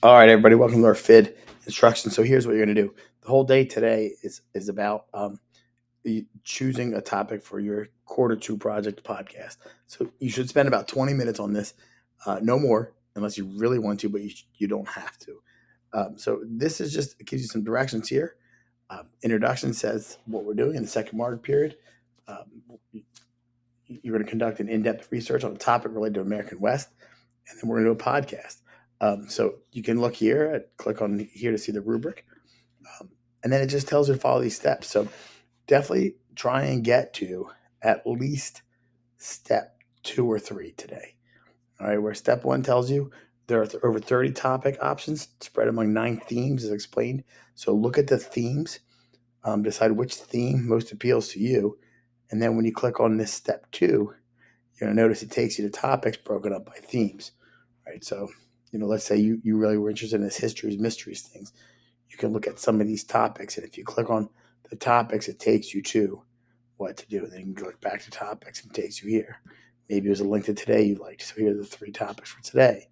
All right, everybody, welcome to our FID instruction. So here's what you're going to do. The whole day today is about choosing a topic for your quarter two project podcast. So you should spend about 20 minutes on this, no more, unless you really want to, but you don't have to. So this is just, it gives you some directions here. Introduction says what we're doing in the second mark period. You're going to conduct an in-depth research on a topic related to American West, and then we're going to do a podcast. So you can look here, click on here to see the rubric, and then it just tells you to follow these steps. So definitely try and get to at least step 2 or 3 today. All right, where step 1 tells you there are over 30 topic options spread among 9 themes, as explained. So look at the themes, decide which theme most appeals to you, and then when you click on this step 2, you're going to notice it takes you to topics broken up by themes. Right, so let's say you really were interested in this histories, mysteries things. You can look at some of these topics, and if you click on the topics, it takes you to what to do. And then you can click back to topics and it takes you here. Maybe it was a link to today you liked. So here are the 3 topics for today.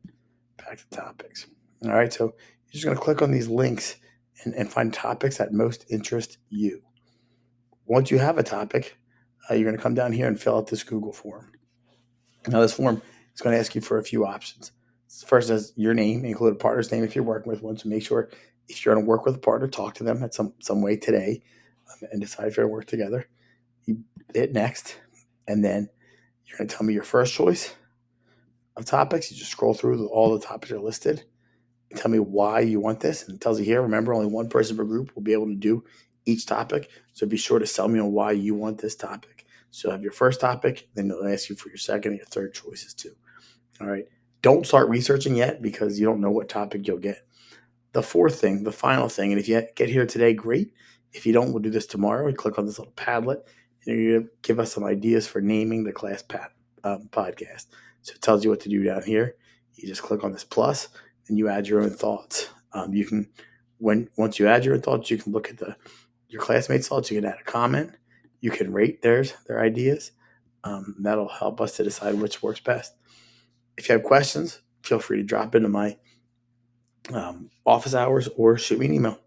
Back to topics. All right, so you're just going to click on these links and find topics that most interest you. Once you have a topic, you're going to come down here and fill out this Google form. Now, this form is going to ask you for a few options. First is your name, include a partner's name if you're working with one. So make sure if you're going to work with a partner, talk to them at some way today and decide if you're going to work together. You hit next, and then you're going to tell me your first choice of topics. You just scroll through all the topics that are listed and tell me why you want this. And it tells you here, remember, only one person per group will be able to do each topic. So be sure to sell me on why you want this topic. So have your first topic, then they'll ask you for your second and your third choices too. All right. Don't start researching yet because you don't know what topic you'll get. The fourth thing, the final thing, and if you get here today, great. If you don't, we'll do this tomorrow. You click on this little Padlet, and you're going to give us some ideas for naming the class podcast. So it tells you what to do down here. You just click on this plus, and you add your own thoughts. You can, once you add your own thoughts, you can look at your classmates' thoughts. You can add a comment. You can rate their ideas. That'll help us to decide which works best. If you have questions, feel free to drop into my office hours or shoot me an email.